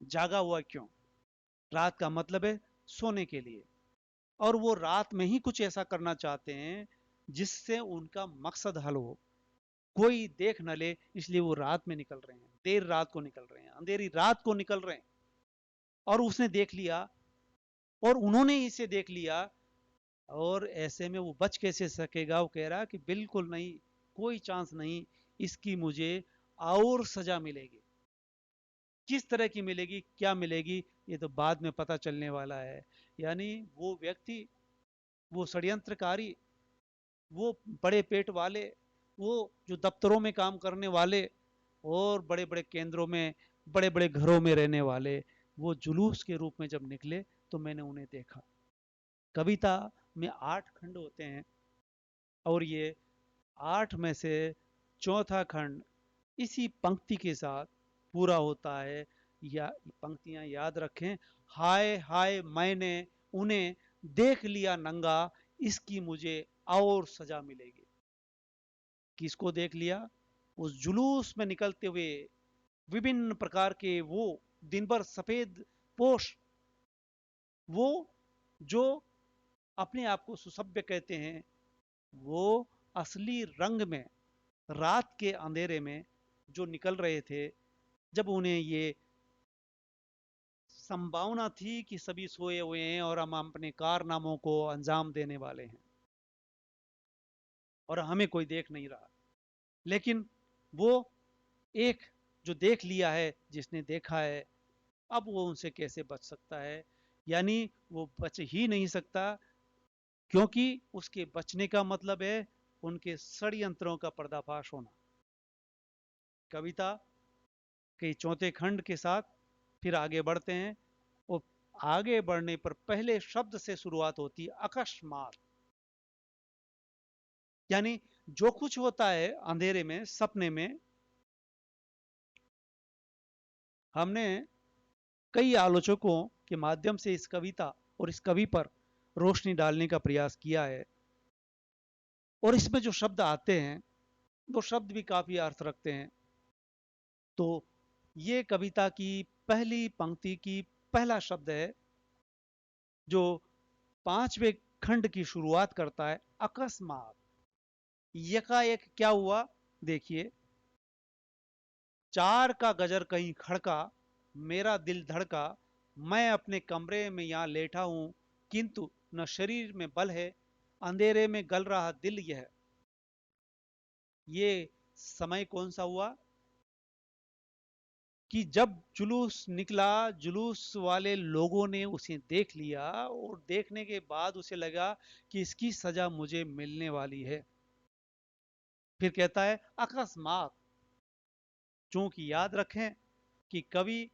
जागा हुआ क्यों। रात का मतलब है सोने के लिए, और वो रात में ही कुछ ऐसा करना चाहते हैं जिससे उनका मकसद हल हो, कोई देख न ले, इसलिए वो रात में निकल रहे हैं, देर रात को निकल रहे हैं, अंधेरी रात को निकल रहे हैं। और उसने देख लिया, और उन्होंने इसे देख लिया, और ऐसे में वो बच कैसे सकेगा। वो कह रहा कि बिल्कुल नहीं, कोई चांस नहीं, इसकी मुझे और सजा मिलेगी। किस तरह की मिलेगी, क्या मिलेगी, ये तो बाद में पता चलने वाला है। यानी वो व्यक्ति, वो षड्यंत्रकारी, वो बड़े पेट वाले, वो जो दफ्तरों में काम करने वाले, और बड़े बड़े केंद्रों में, बड़े बड़े घरों में रहने वाले, वो जुलूस के रूप में जब निकले तो मैंने उन्हें देखा। कविता में 8 खंड होते हैं, और ये 8 में से चौथा खंड इसी पंक्ति के साथ पूरा होता है। या पंक्तियां याद रखें। हाय हाय मैंने उन्हें देख लिया नंगा, इसकी मुझे और सजा मिलेगी। किसको देख लिया? उस जुलूस में निकलते हुए विभिन्न प्रकार के वो दिन भर सफेद पोश, वो जो अपने आप को सुसभ्य कहते हैं, वो असली रंग में रात के अंधेरे में जो निकल रहे थे, जब उन्हें ये संभावना थी कि सभी सोए हुए हैं और हम अपने कारनामों को अंजाम देने वाले हैं और हमें कोई देख नहीं रहा, लेकिन वो एक जो देख लिया है, जिसने देखा है, अब वो उनसे कैसे बच सकता है? यानी वो बच ही नहीं सकता, क्योंकि उसके बचने का मतलब है उनके षड्यंत्रों का पर्दाफाश होना। कविता के चौथे खंड के साथ फिर आगे बढ़ते हैं, और आगे बढ़ने पर पहले शब्द से शुरुआत होती है अकस्मात। यानी जो कुछ होता है अंधेरे में, सपने में, हमने कई आलोचकों के माध्यम से इस कविता और इस कवि पर रोशनी डालने का प्रयास किया है, और इसमें जो शब्द आते हैं वो शब्द भी काफी अर्थ रखते हैं। तो ये कविता की पहली पंक्ति की पहला शब्द है, जो पांचवें खंड की शुरुआत करता है अकस्मात। यकाएक क्या हुआ? देखिए, चार का गजर कहीं खड़का, मेरा दिल धड़का, मैं अपने कमरे में यहां लेटा हूं, किंतु न शरीर में बल है, अंधेरे में गल रहा दिल यह। ये समय कौन सा हुआ? कि जब जुलूस निकला, जुलूस वाले लोगों ने उसे देख लिया, और देखने के बाद उसे लगा कि इसकी सजा मुझे मिलने वाली है। फिर कहता है अकस्मात। चूंकि याद रखें कि कवि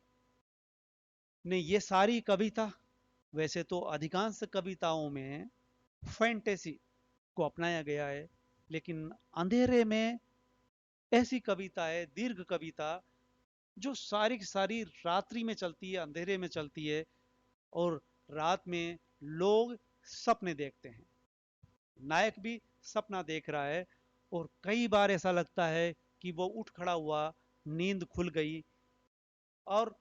ने ये सारी कविता, वैसे तो अधिकांश कविताओं में फैंटेसी को अपनाया गया है, लेकिन अंधेरे में ऐसी कविता है, दीर्घ कविता, जो सारी की सारी रात्रि में चलती है, अंधेरे में चलती है, और रात में लोग सपने देखते हैं। नायक भी सपना देख रहा है, और कई बार ऐसा लगता है कि वो उठ खड़ा हुआ, नींद खुल गई, और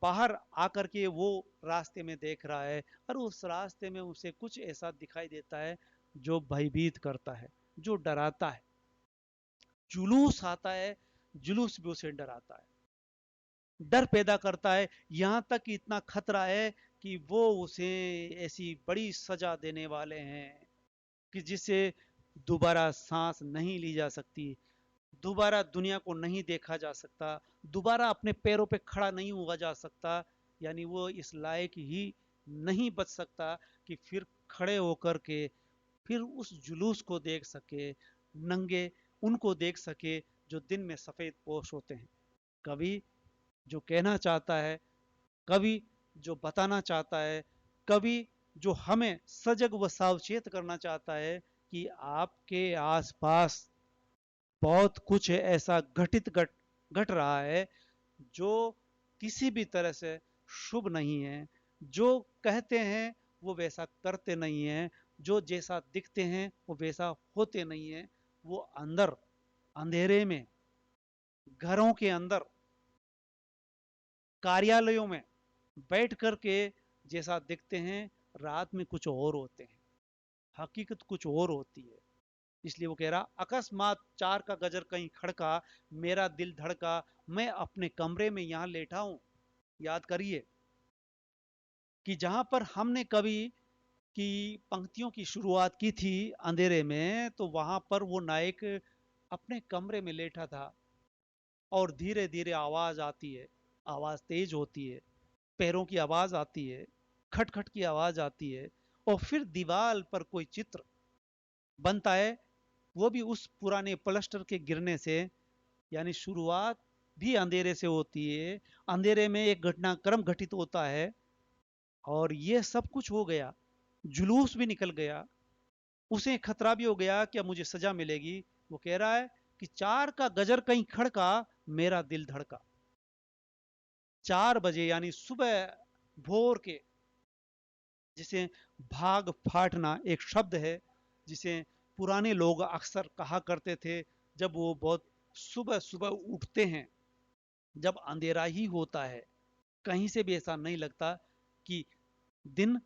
बाहर आकर के वो रास्ते में देख रहा है, और उस रास्ते में उसे कुछ ऐसा दिखाई देता है जो भयभीत करता है, जो डराता है। जुलूस आता है, जुलूस भी उसे डराता है, डर पैदा करता है, यहां तक कि इतना खतरा है कि वो उसे ऐसी बड़ी सजा देने वाले हैं कि जिसे दोबारा सांस नहीं ली जा सकती, दोबारा दुनिया को नहीं देखा जा सकता, दोबारा अपने पैरों पे खड़ा नहीं हुआ जा सकता। यानी वो इस लायक ही नहीं बच सकता कि फिर खड़े होकर के फिर उस जुलूस को देख सके, नंगे उनको देख सके जो दिन में सफेद पोश होते हैं। कवि जो कहना चाहता है, कवि जो बताना चाहता है, कवि जो हमें सजग व सावचेत करना चाहता है कि आपके आसपास बहुत कुछ ऐसा घट रहा है जो किसी भी तरह से शुभ नहीं है। जो कहते हैं वो वैसा करते नहीं हैं, जो जैसा दिखते हैं वो वैसा होते नहीं हैं। वो अंदर अंधेरे में, घरों के अंदर, कार्यालयों में बैठ कर के जैसा दिखते हैं, रात में कुछ और होते हैं, हकीकत कुछ और होती है। इसलिए वो कह रहा अकस्मात चार का गजर कहीं खड़का, मेरा दिल धड़का, मैं अपने कमरे में यहां लेटा हूं। याद करिए कि जहां पर हमने कवि की पंक्तियों की शुरुआत की थी अंधेरे में, तो वहां पर वो नायक अपने कमरे में लेटा था, और धीरे धीरे आवाज आती है, आवाज तेज होती है, पैरों की आवाज आती है, खटखट की आवाज आती है, और फिर दीवार पर कोई चित्र बनता है, वो भी उस पुराने प्लस्टर के गिरने से। यानी शुरुआत भी अंधेरे से होती है, अंधेरे में एक घटनाक्रम घटित होता है, और ये सब कुछ हो गया, जुलूस भी निकल गया, उसे खतरा भी हो गया कि अब मुझे सजा मिलेगी, वो कह रहा है कि 4 का गजर कहीं खड़का, मेरा दिल धड़का। 4 बजे यानी सुबह भोर के, जिसे भाग फाटना एक शब्द है, जिसे पुराने लोग अक्सर कहा करते थे जब वो बहुत सुबह सुबह उठते हैं, जब अंधेरा ही होता है, कहीं से भी ऐसा नहीं लगता कि दिन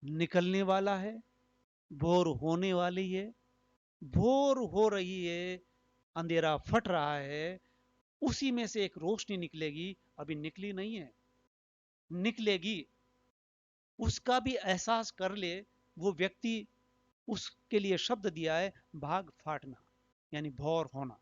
निकलने वाला है, भोर होने वाली है, भोर हो रही है, अंधेरा फट रहा है, उसी में से एक रोशनी निकलेगी, अभी निकली नहीं है, निकलेगी, उसका भी एहसास कर ले वो व्यक्ति। उसके लिए शब्द दिया है भाग फाटना, यानी भौर होना,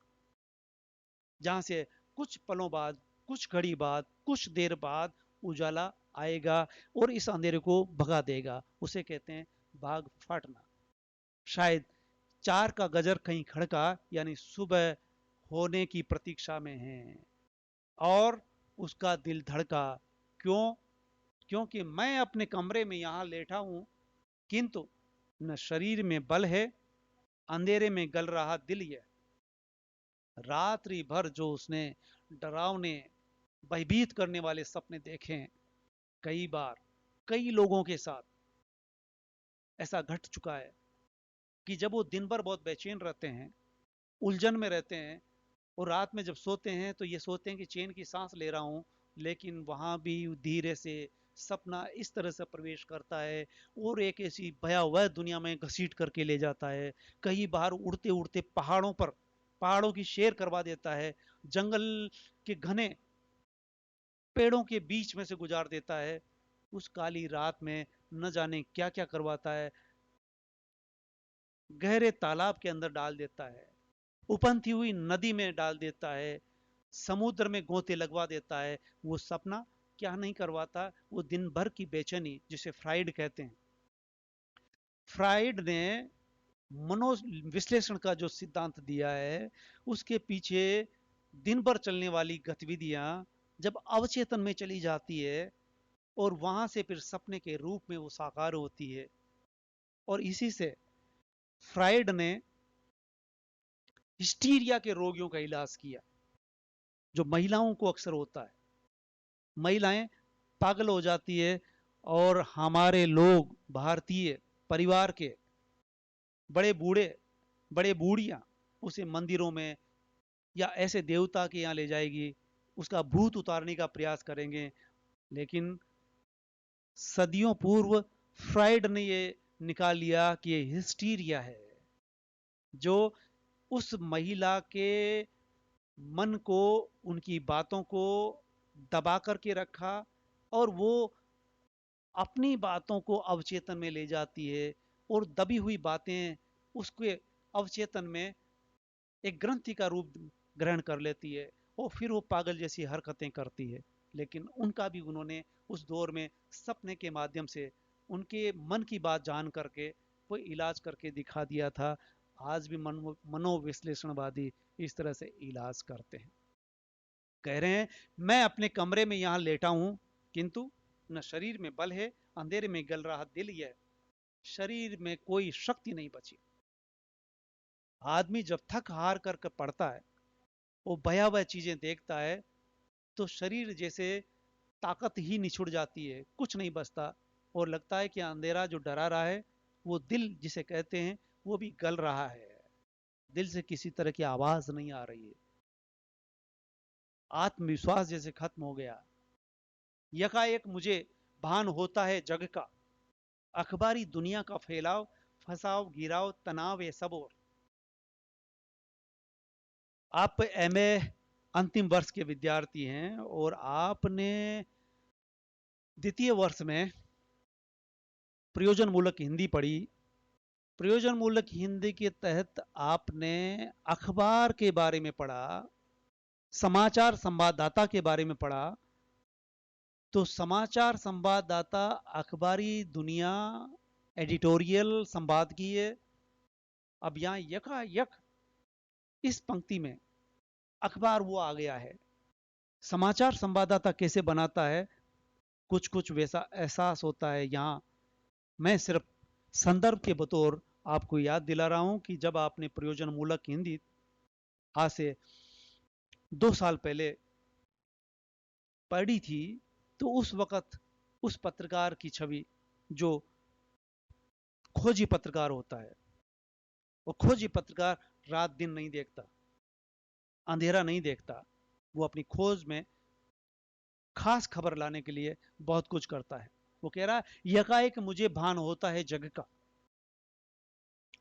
जहां से कुछ पलों बाद, कुछ घड़ी बाद, कुछ देर बाद उजाला आएगा और इस अंधेरे को भगा देगा, उसे कहते हैं भाग फाटना। शायद 4 का गजर कहीं खड़का, यानी सुबह होने की प्रतीक्षा में है, और उसका दिल धड़का। क्यों? क्योंकि मैं अपने कमरे में यहां लेटा हूं, किंतु न शरीर में बल है, अंधेरे में गल रहा दिल ये। रात्रि भर जो उसने डरावने, भयभीत करने वाले सपने देखे हैं, कई बार कई लोगों के साथ ऐसा घट चुका है कि जब वो दिन भर बहुत बेचैन रहते हैं, उलझन में रहते हैं, और रात में जब सोते हैं तो ये सोते हैं कि चैन की सांस ले रहा हूं, लेकिन वहां भी धीरे से सपना इस तरह से प्रवेश करता है और एक ऐसी भयावह दुनिया में घसीट करके ले जाता है। कई बार उड़ते उड़ते पहाड़ों पर, पहाड़ों की शेर करवा देता है, जंगल के घने पेड़ों के बीच में से गुजार देता है, उस काली रात में न जाने क्या क्या करवाता है, गहरे तालाब के अंदर डाल देता है, उपनती हुई नदी में डाल देता है, समुद्र में गोते लगवा देता है। वो सपना क्या नहीं करवाता, वो दिन भर की बेचैनी, जिसे फ्राइड कहते हैं। फ्राइड ने मनोविश्लेषण का जो सिद्धांत दिया है, उसके पीछे दिन भर चलने वाली गतिविधियां जब अवचेतन में चली जाती है और वहां से फिर सपने के रूप में वो साकार होती है, और इसी से फ्राइड ने हिस्टीरिया के रोगियों का इलाज किया, जो महिलाओं को अक्सर होता है। महिलाएं पागल हो जाती है, और हमारे लोग, भारतीय परिवार के बड़े बूढ़े, बड़े बूढ़ियां उसे मंदिरों में या ऐसे देवता के यहाँ ले जाएगी, उसका भूत उतारने का प्रयास करेंगे। लेकिन सदियों पूर्व फ्राइड ने ये निकाल लिया कि ये हिस्टीरिया है, जो उस महिला के मन को, उनकी बातों को दबा करके रखा, और वो अपनी बातों को अवचेतन में ले जाती है, और दबी हुई बातें उसके अवचेतन में एक ग्रंथि का रूप ग्रहण कर लेती है, और फिर वो पागल जैसी हरकतें करती है। लेकिन उनका भी उन्होंने उस दौर में सपने के माध्यम से उनके मन की बात जान करके वो इलाज करके दिखा दिया था। आज भी मनोविश्लेषणवादी इस तरह से इलाज करते हैं। कह रहे हैं मैं अपने कमरे में यहां लेटा हूं, किंतु न शरीर में बल है, अंधेरे में गल रहा दिल यह, शरीर में कोई शक्ति नहीं बची। आदमी जब थक हार कर पड़ता है, वो भयावह चीजें देखता है, तो शरीर जैसे ताकत ही निछुड़ जाती है, कुछ नहीं बचता, और लगता है कि अंधेरा जो डरा रहा है, वो दिल जिसे कहते हैं, वो भी गल रहा है, दिल से किसी तरह की आवाज नहीं आ रही है, आत्मविश्वास जैसे खत्म हो गया। यकाएक मुझे भान होता है जग का, अखबारी दुनिया का फैलाव, फसाव गिराव तनाव ये सब। और आप एमए अंतिम वर्ष के विद्यार्थी हैं, और आपने द्वितीय वर्ष में प्रयोजन मूलक हिंदी पढ़ी। प्रयोजन मूलक हिंदी के तहत आपने अखबार के बारे में पढ़ा, समाचार संवाददाता के बारे में पढ़ा। तो समाचार संवाददाता, अखबारी दुनिया, एडिटोरियल संपादकीय, अब यहां यकायक इस पंक्ति में अखबार वो आ गया है। समाचार संवाददाता कैसे बनाता है, कुछ कुछ वैसा एहसास होता है। यहां मैं सिर्फ संदर्भ के बतौर आपको याद दिला रहा हूं कि जब आपने प्रयोजन मूलक हिंदी आज से 2 साल पहले पढ़ी थी, तो उस वक्त उस पत्रकार की छवि, जो खोजी पत्रकार होता है, वो खोजी पत्रकार रात दिन नहीं देखता, अंधेरा नहीं देखता, वो अपनी खोज में खास खबर लाने के लिए बहुत कुछ करता है। वो कह रहा है, यकाएक मुझे भान होता है जग का।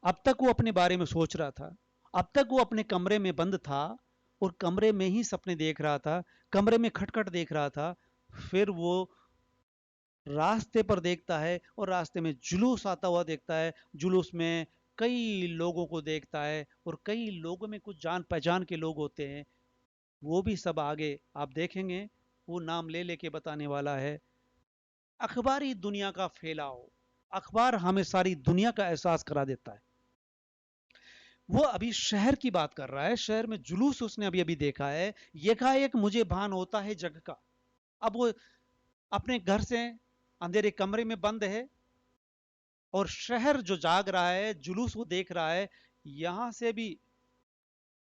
अब तक वो अपने बारे में सोच रहा था, अब तक वो अपने कमरे में बंद था और कमरे में ही सपने देख रहा था, कमरे में खटखट देख रहा था। फिर वो रास्ते पर देखता है और रास्ते में जुलूस आता हुआ देखता है, जुलूस में कई लोगों को देखता है और कई लोगों में कुछ जान पहचान के लोग होते हैं। वो भी सब आगे आप देखेंगे, वो नाम ले लेके बताने वाला है। अखबारी दुनिया का फैलाव, अखबार हमें सारी दुनिया का एहसास करा देता है। वो अभी शहर की बात कर रहा है, शहर में जुलूस उसने अभी अभी देखा है, एकाएक मुझे भान होता है जग का। अब वो अपने घर से अंधेरे कमरे में बंद है और शहर जो जाग रहा है, जुलूस वो देख रहा है, यहां से भी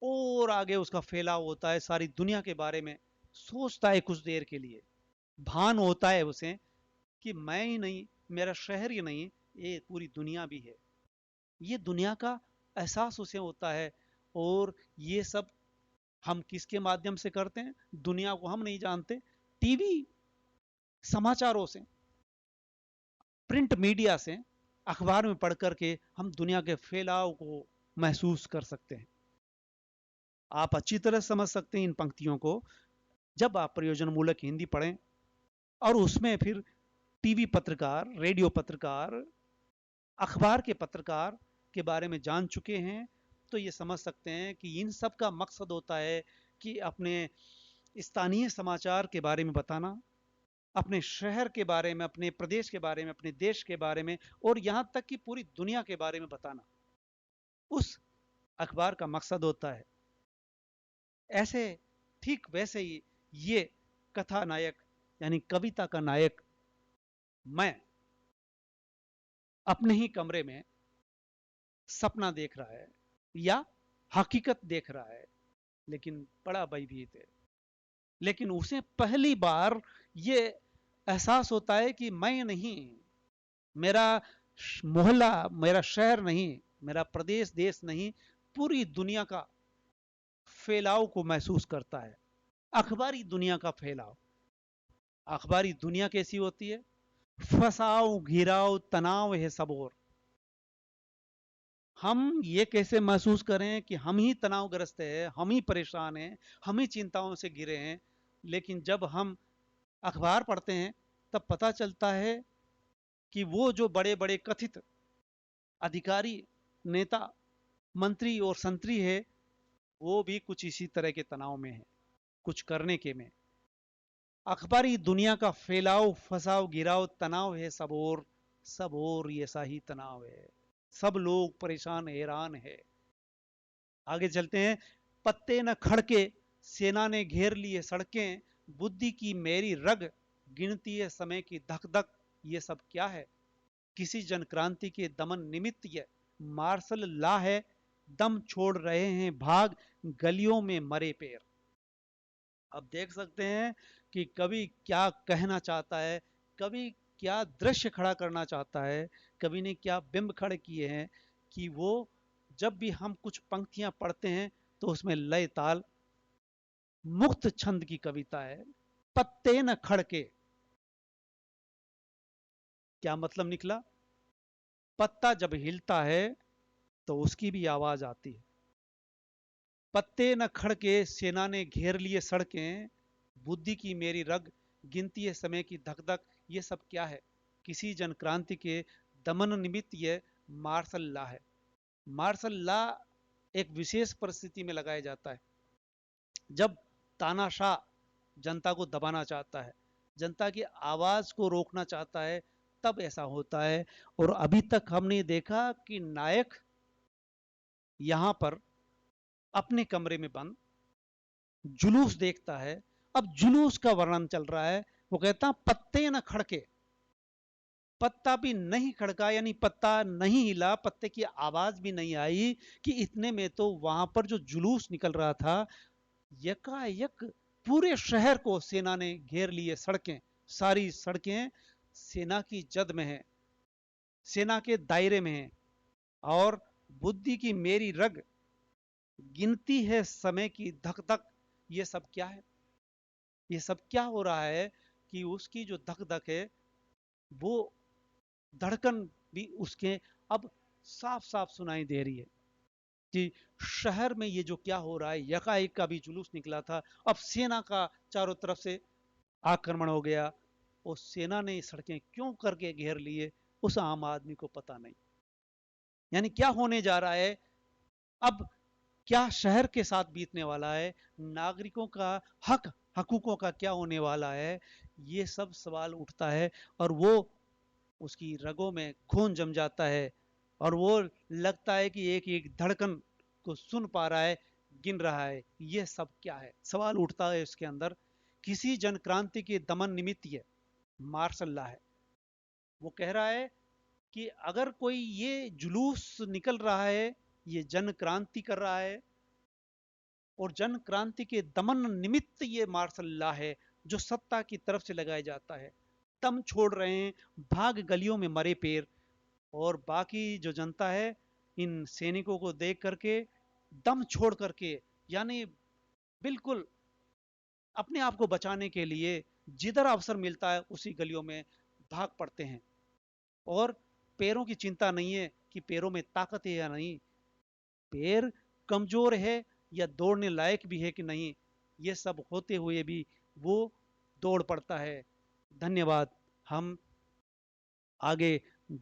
और आगे उसका फैलाव होता है, सारी दुनिया के बारे में सोचता है कुछ देर के लिए। भान होता है उसे कि मैं ही नहीं, मेरा शहर ही नहीं, ये पूरी दुनिया भी है। ये दुनिया का एहसास उसे होता है। और ये सब हम किसके माध्यम से करते हैं? दुनिया को हम नहीं जानते, टीवी, समाचारों से, प्रिंट मीडिया से, अखबार में पढ़ करके हम दुनिया के फैलाव को महसूस कर सकते हैं। आप अच्छी तरह समझ सकते हैं इन पंक्तियों को जब आप प्रयोजन मूलक हिंदी पढ़ें और उसमें फिर टीवी पत्रकार, रेडियो पत्रकार, अखबार के पत्रकार के बारे में जान चुके हैं, तो ये समझ सकते हैं कि इन सब का मकसद होता है कि अपने स्थानीय समाचार के बारे में बताना, अपने शहर के बारे में, अपने प्रदेश के बारे में, अपने देश के बारे में और यहां तक कि पूरी दुनिया के बारे में बताना, उस अखबार का मकसद होता है। ऐसे, ठीक वैसे ही ये कथा नायक यानी कविता का नायक मैं अपने ही कमरे में सपना देख रहा है या हकीकत देख रहा है, लेकिन बड़ा भयभीत है। लेकिन उसे पहली बार ये एहसास होता है कि मैं नहीं, मेरा मोहल्ला, मेरा शहर नहीं, मेरा प्रदेश देश नहीं, पूरी दुनिया का फैलाव को महसूस करता है। अखबारी दुनिया का फैलाव। अखबारी दुनिया कैसी होती है? फसाओ, घिराओ, तनाव है सब और। हम ये कैसे महसूस करें कि हम ही तनावग्रस्त हैं, हम ही परेशान हैं, हम ही चिंताओं से घिरे हैं। लेकिन जब हम अखबार पढ़ते हैं तब पता चलता है कि वो जो बड़े बड़े कथित अधिकारी, नेता, मंत्री और संतरी है, वो भी कुछ इसी तरह के तनाव में है, कुछ करने के में। अखबारी दुनिया का फैलाव, फसाव, गिराव, तनाव है सब और, सब और ये सा ही तनाव है। सब लोग परेशान हैरान है। आगे चलते हैं। पत्ते न खड़के, सेना ने घेर लिए सड़कें, बुद्धि की मेरी रग, गिनती है समय की धक धक। ये सब क्या है? किसी जन क्रांति के दमन निमित्त ये मार्शल ला है, दम छोड़ रहे हैं भाग, गलियों में मरे पैर। अब देख सकते हैं कि कवि क्या कहना चाहता है, कवि क्या दृश्य खड़ा करना चाहता है, कवि ने क्या बिंब खड़े किए हैं कि वो जब भी हम कुछ पंक्तियां पढ़ते हैं तो उसमें लय ताल, मुक्त छंद की कविता है। पत्ते न खड़के, क्या मतलब निकला? पत्ता जब हिलता है तो उसकी भी आवाज आती है। पत्ते न खड़के, सेना ने घेर लिए सड़कें, बुद्धि की मेरी रग, गिनती है समय की धक धक। ये सब क्या है? किसी जन क्रांति के दमन निमित्त ये मार्शल ला है। मार्शल ला एक विशेष परिस्थिति में लगाया जाता है, जब तानाशाह जनता को दबाना चाहता है, जनता की आवाज को रोकना चाहता है, तब ऐसा होता है। और अभी तक हमने देखा कि नायक यहां पर अपने कमरे में बंद जुलूस देखता है। अब जुलूस का वर्णन चल रहा है। वो कहता पत्ते न खड़के, पत्ता भी नहीं खड़का, यानी पत्ता नहीं हिला, पत्ते की आवाज भी नहीं आई कि इतने में तो वहां पर जो जुलूस निकल रहा था, यकायक पूरे शहर को सेना ने घेर लिए। सड़कें, सारी सड़कें सेना की जद में है, सेना के दायरे में है। और बुद्धि की मेरी रग गिनती है समय की धक धक। ये सब क्या है? ये सब क्या हो रहा है कि उसकी जो धक धक है, वो धड़कन भी उसके अब साफ साफ सुनाई दे रही है कि शहर में ये जो क्या हो रहा है, यकाएक का भी जुलूस निकला था, अब सेना का चारों तरफ से आक्रमण हो गया। और सेना ने सड़कें क्यों करके घेर लिए, उस आम आदमी को पता नहीं। यानी क्या होने जा रहा है अब, क्या शहर के साथ बीतने वाला है, नागरिकों का हक हकूकों का क्या होने वाला है, ये सब सवाल उठता है। और वो उसकी रगों में खून जम जाता है, और वो लगता है कि एक एक धड़कन को सुन पा रहा है, गिन रहा है। ये सब क्या है, सवाल उठता है उसके अंदर। किसी जन क्रांति के दमन निमित्त ये मार्शल लॉ है। वो कह रहा है कि अगर कोई ये जुलूस निकल रहा है, ये जन क्रांति कर रहा है, और जन क्रांति के दमन निमित्त ये मार्शल लॉ है जो सत्ता की तरफ से लगाया जाता है, दम छोड़ रहे हैं, भाग गलियों में मरे पैर। और बाकी जो जनता है, इन सैनिकों को देख करके दम छोड़ करके, यानी बिल्कुल अपने आप को बचाने के लिए जिधर अवसर मिलता है उसी गलियों में भाग पड़ते हैं। और पैरों की चिंता नहीं है कि पैरों में ताकत है या नहीं, पैर कमजोर है या दौड़ने लायक भी है कि नहीं, ये सब होते हुए भी वो दौड़ पड़ता है। धन्यवाद। हम आगे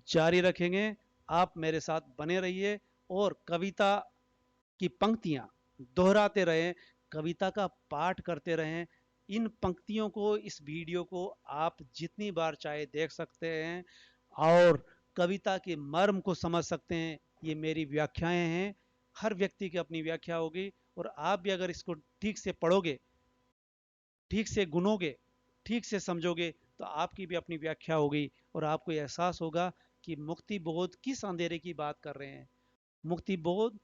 जारी रखेंगे। आप मेरे साथ बने रहिए और कविता की पंक्तियां दोहराते रहें, कविता का पाठ करते रहें। इन पंक्तियों को, इस वीडियो को आप जितनी बार चाहे देख सकते हैं और कविता के मर्म को समझ सकते हैं। ये मेरी व्याख्याएं हैं, हर व्यक्ति की अपनी व्याख्या होगी। और आप भी अगर इसको ठीक से पढ़ोगे, ठीक से गुनोगे, ठीक से समझोगे, तो आपकी भी अपनी व्याख्या होगी और आपको एहसास होगा कि मुक्ति बोध किस अंधेरे की बात कर रहे हैं, मुक्ति बोध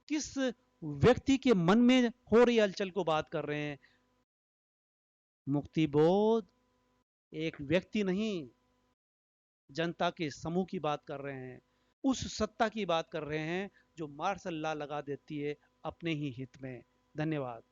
किस व्यक्ति के मन में हो रही हलचल को बात कर रहे हैं। मुक्ति बोध एक व्यक्ति नहीं, जनता के समूह की बात कर रहे हैं, उस सत्ता की बात कर रहे हैं जो मार्शल लॉ लगा देती है अपने ही हित में। धन्यवाद।